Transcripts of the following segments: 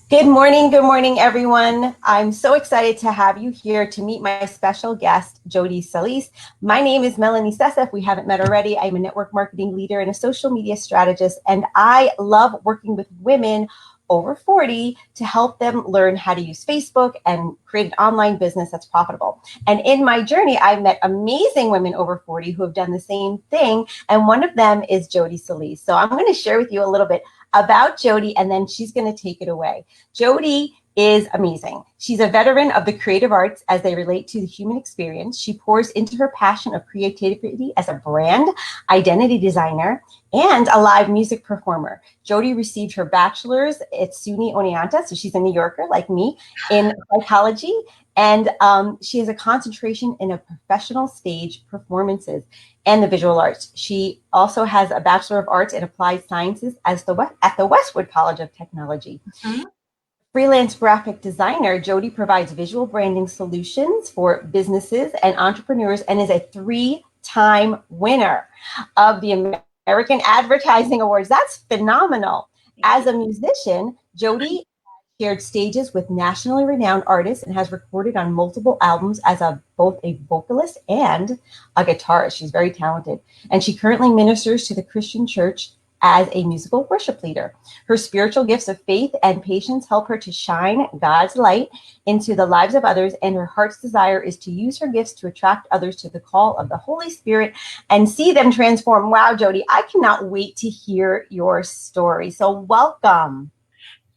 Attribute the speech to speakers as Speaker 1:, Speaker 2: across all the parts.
Speaker 1: Good morning, everyone. I'm so excited to have you here to meet my special guest, Jodi Salice. My name is Melanie Sessa. If we haven't met already, I'm a network marketing leader and a social media strategist, and I love working with women over 40 to help them learn how to use Facebook and create an online business that's profitable. And in my journey, I've met amazing women over 40 who have done the same thing, and one of them is Jodi Salice. So I'm going to share with you a little bit about Jodi, and then she's going to take it away. Jodi is amazing. She's a veteran of the creative arts as they relate to the human experience. She pours into her passion of creativity as a brand, identity designer, and a live music performer. Jodi received her bachelor's at SUNY Oneonta, so she's a New Yorker like me, in psychology, and she has a concentration in a professional stage performances and the visual arts. She also has a Bachelor of Arts in Applied Sciences at the Westwood College of Technology. Mm-hmm. Freelance graphic designer, Jodi provides visual branding solutions for businesses and entrepreneurs and is a 3-time winner of the American Advertising Awards. That's phenomenal. As a musician, Jodi shared stages with nationally renowned artists and has recorded on multiple albums as both a vocalist and a guitarist. She's very talented. And she currently ministers to the Christian church as a musical worship leader. Her spiritual gifts of faith and patience help her to shine God's light into the lives of others, and her heart's desire is to use her gifts to attract others to the call of the Holy Spirit and see them transform. Wow, Jodi, I cannot wait to hear your story. So welcome.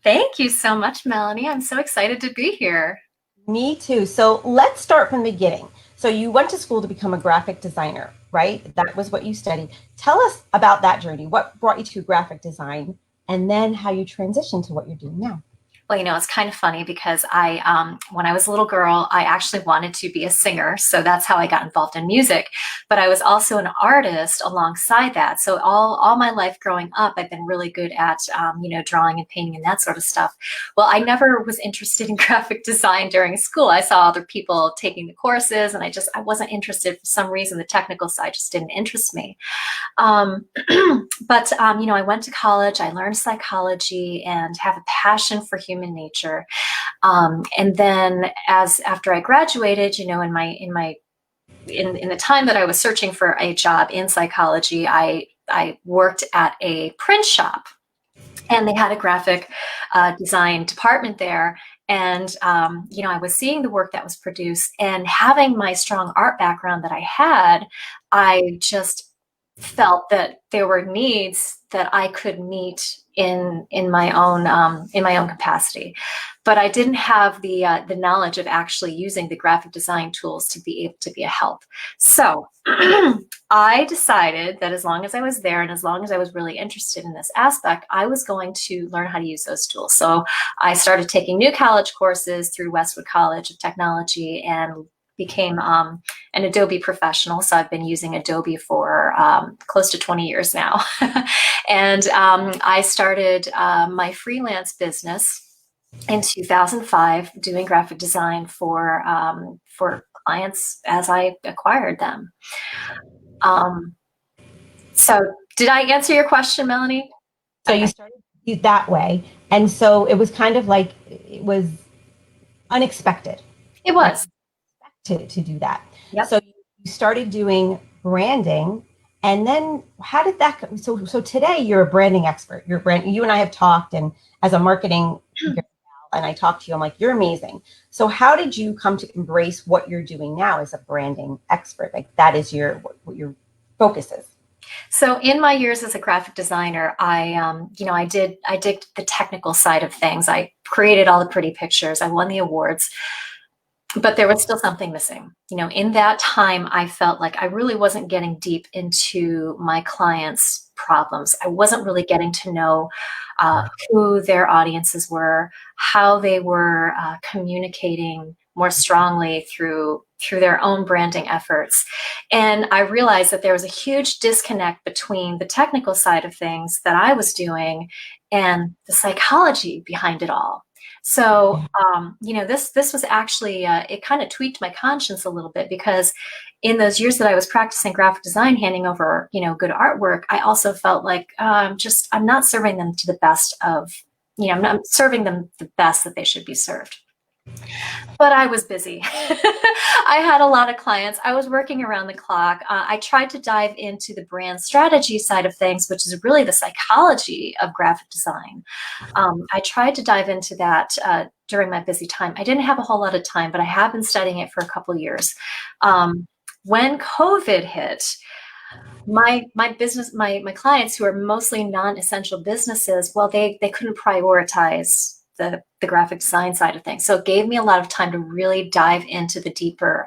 Speaker 2: Thank you so much, Melanie. I'm so excited to be here.
Speaker 1: Me too. So let's start from the beginning. So you went to school to become a graphic designer, right? That was what you studied. Tell us about that journey. What brought you to graphic design, and then how you transitioned to what you're doing now?
Speaker 2: Well, it's kind of funny because when I was a little girl, I actually wanted to be a singer. So that's how I got involved in music. But I was also an artist alongside that. So all my life growing up, I've been really good at, drawing and painting and that sort of stuff. Well, I never was interested in graphic design during school. I saw other people taking the courses, and I wasn't interested for some reason. The technical side just didn't interest me. But I went to college, I learned psychology and have a passion for human nature. And then after I graduated, in the time that I was searching for a job in psychology, I worked at a print shop, and they had a graphic design department there. And, I was seeing the work that was produced, and having my strong art background that I had, I just felt that there were needs that I could meet in my own capacity, but I didn't have the knowledge of actually using the graphic design tools to be able to be a help. So I decided that as long as I was there and as long as I was really interested in this aspect, I was going to learn how to use those tools. So I started taking new college courses through Westwood College of Technology and became an Adobe professional. So I've been using Adobe for close to 20 years now. And I started my freelance business in 2005, doing graphic design for clients as I acquired them. So did I answer your question, Melanie?
Speaker 1: So you started that way. And so it was kind of like, it was unexpected.
Speaker 2: It was.
Speaker 1: To do that.
Speaker 2: Yep.
Speaker 1: So you started doing branding, and then how did that go? So today you're a branding expert. You and I have talked, and as a marketing and I talked to you, I'm like, you're amazing. So how did you come to embrace what you're doing now as a branding expert? Like, that is what your focus is.
Speaker 2: So in my years as a graphic designer, I did the technical side of things. I created all the pretty pictures. I won the awards. But there was still something missing. In that time, I felt like I really wasn't getting deep into my clients' problems. I wasn't really getting to know who their audiences were, how they were communicating more strongly through their own branding efforts. And I realized that there was a huge disconnect between the technical side of things that I was doing and the psychology behind it all. So, this was actually, it kind of tweaked my conscience a little bit, because in those years that I was practicing graphic design, handing over, good artwork, I also felt like I'm not serving them to the best of I'm not serving them the best that they should be served. But I was busy. I had a lot of clients. I was working around the clock. I tried to dive into the brand strategy side of things, which is really the psychology of graphic design. I tried to dive into that during my busy time. I didn't have a whole lot of time, but I have been studying it for a couple of years. When COVID hit, my clients, who are mostly non-essential businesses, well, they couldn't prioritize the graphic design side of things. So it gave me a lot of time to really dive into the deeper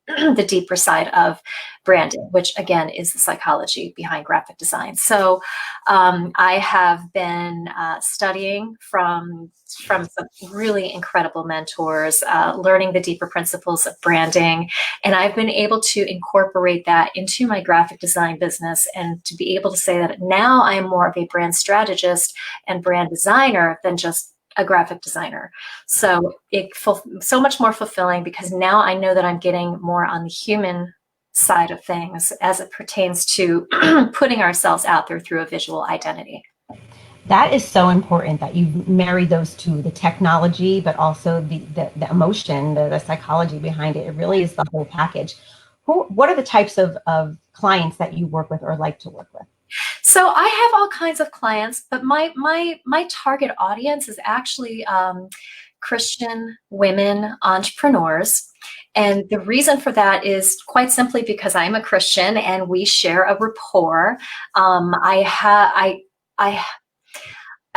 Speaker 2: the deeper side of branding, which again is the psychology behind graphic design. So I have been studying from some really incredible mentors, learning the deeper principles of branding, and I've been able to incorporate that into my graphic design business, and to be able to say that now I am more of a brand strategist and brand designer than just a graphic designer. So so much more fulfilling, because now I know that I'm getting more on the human side of things as it pertains to putting ourselves out there through a visual identity.
Speaker 1: That is so important that you marry those two, the technology, but also the emotion, the psychology behind it. It really is the whole package. What are the types of clients that you work with or like to work with?
Speaker 2: So I have all kinds of clients, but my target audience is actually Christian women entrepreneurs. And the reason for that is quite simply because I'm a Christian and we share a rapport. I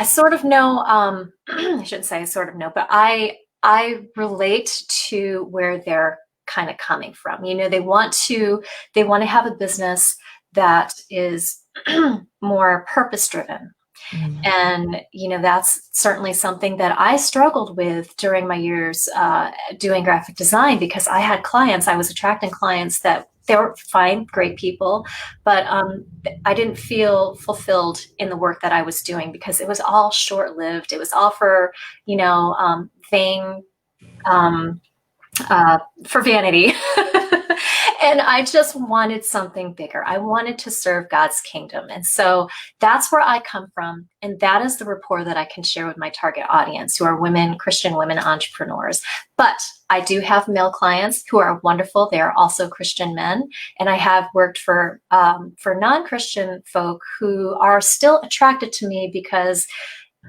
Speaker 2: sort of know, I shouldn't say I sort of know, but I relate to where they're kind of coming from. They want to have a business that is more purpose driven. Mm-hmm. And, that's certainly something that I struggled with during my years doing graphic design, because I was attracting clients that they were fine, great people, but I didn't feel fulfilled in the work that I was doing, because it was all short lived. It was all for, vain, for vanity. And I just wanted something bigger. I wanted to serve God's kingdom. And so that's where I come from. And that is the rapport that I can share with my target audience, who are women, Christian women entrepreneurs. But I do have male clients who are wonderful. They are also Christian men. And I have worked for non-Christian folk who are still attracted to me because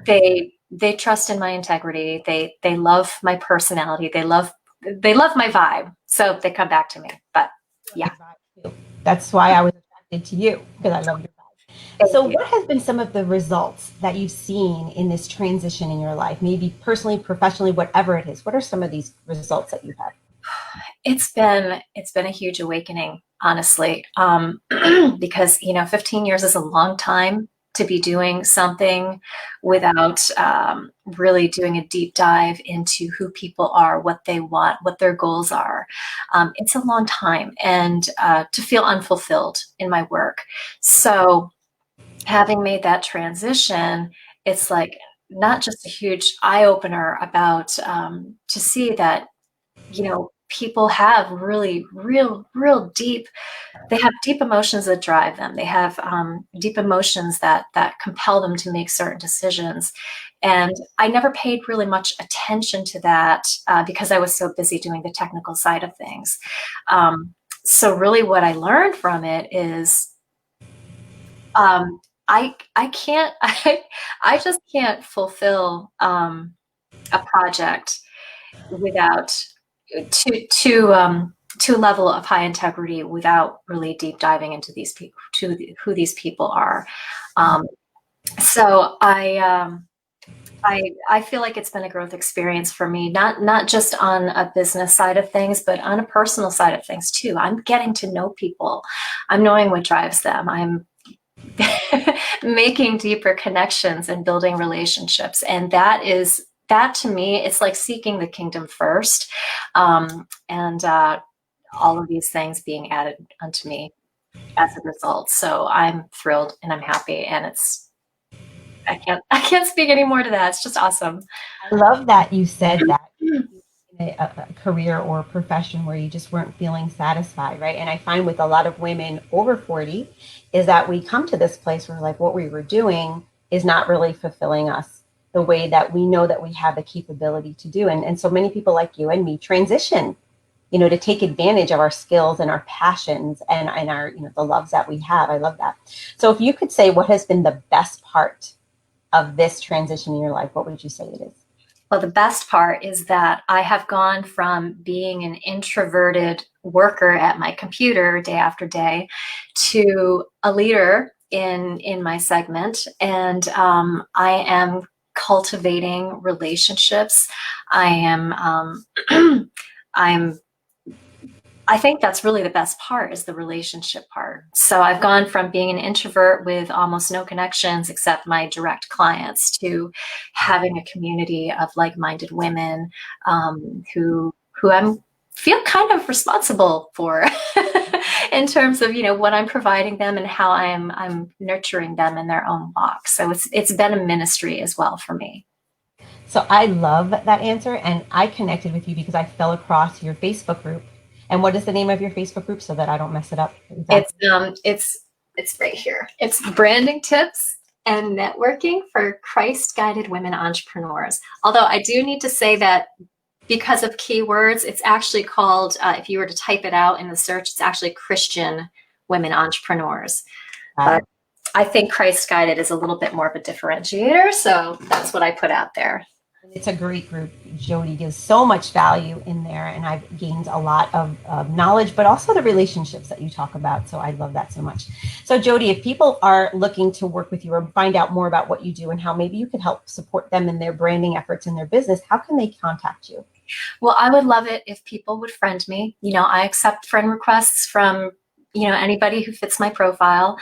Speaker 2: they trust in my integrity. They love my personality. They love my vibe. So they come back to me. But yeah,
Speaker 1: that's why I was attracted to you, because I love your vibe. So what has been some of the results that you've seen in this transition in your life? Maybe personally, professionally, whatever it is. What are some of these results that you've had?
Speaker 2: It's been a huge awakening, honestly, because 15 years is a long time to be doing something without really doing a deep dive into who people are, what they want, what their goals are. It's a long time, and to feel unfulfilled in my work. So having made that transition, it's like not just a huge eye opener about to see that, people have really real deep, they have deep emotions that drive them. They have deep emotions that compel them to make certain decisions. And I never paid really much attention to that because I was so busy doing the technical side of things. So really what I learned from it is I just can't fulfill a project without to a level of high integrity without really deep diving into these people, to who these people are. So I feel like it's been a growth experience for me, not just on a business side of things, but on a personal side of things too. I'm getting to know people. I'm knowing what drives them. I'm making deeper connections and building relationships. And that to me, it's like seeking the kingdom first. And all of these things being added unto me as a result. So I'm thrilled and I'm happy, and I can't speak any more to that. It's just awesome.
Speaker 1: I love that you said that in a career or a profession where you just weren't feeling satisfied, right? And I find with a lot of women over 40 is that we come to this place where like what we were doing is not really fulfilling us the way that we know that we have the capability to do. And so many people like you and me transition, to take advantage of our skills and our passions and our, the loves that we have. I love that. So if you could say what has been the best part of this transition in your life, what would you say it is?
Speaker 2: Well, the best part is that I have gone from being an introverted worker at my computer day after day to a leader in my segment. And I am cultivating relationships. I am, I think that's really the best part, is the relationship part. So I've gone from being an introvert with almost no connections except my direct clients to having a community of like-minded women who I feel kind of responsible for in terms of what I'm providing them and how I'm nurturing them in their own walk. So it's been a ministry as well for me.
Speaker 1: So I love that answer, and I connected with you because I fell across your Facebook group. And what is the name of your Facebook group so that I don't mess it up? Exactly.
Speaker 2: It's right here. It's branding tips and networking for Christ-guided women entrepreneurs. Although I do need to say that because of keywords, it's actually called, if you were to type it out in the search, it's actually Christian women entrepreneurs. But I think Christ-guided is a little bit more of a differentiator. So that's what I put out there.
Speaker 1: It's a great group. Jodi gives so much value in there, and I've gained a lot of knowledge, but also the relationships that you talk about. So I love that so much. So Jodi, if people are looking to work with you or find out more about what you do and how maybe you could help support them in their branding efforts in their business, how can they contact you?
Speaker 2: Well, I would love it if people would friend me. I accept friend requests from, anybody who fits my profile.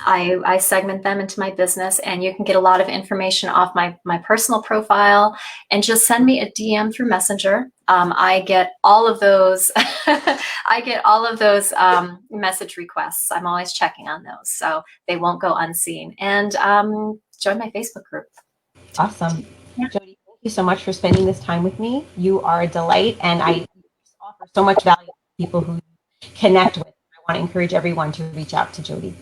Speaker 2: I segment them into my business, and you can get a lot of information off my personal profile, and just send me a DM through Messenger. I get all of those. I get all of those message requests. I'm always checking on those, so they won't go unseen. And join my Facebook group.
Speaker 1: Awesome. Yeah. Jodi, thank you so much for spending this time with me. You are a delight, and I offer so much value to people who connect with. I want to encourage everyone to reach out to Jodi.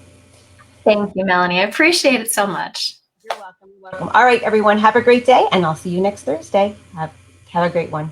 Speaker 2: Thank you, Melanie. I appreciate it so much.
Speaker 1: You're welcome. You're welcome. All right, everyone, have a great day, and I'll see you next Thursday. Have a great one.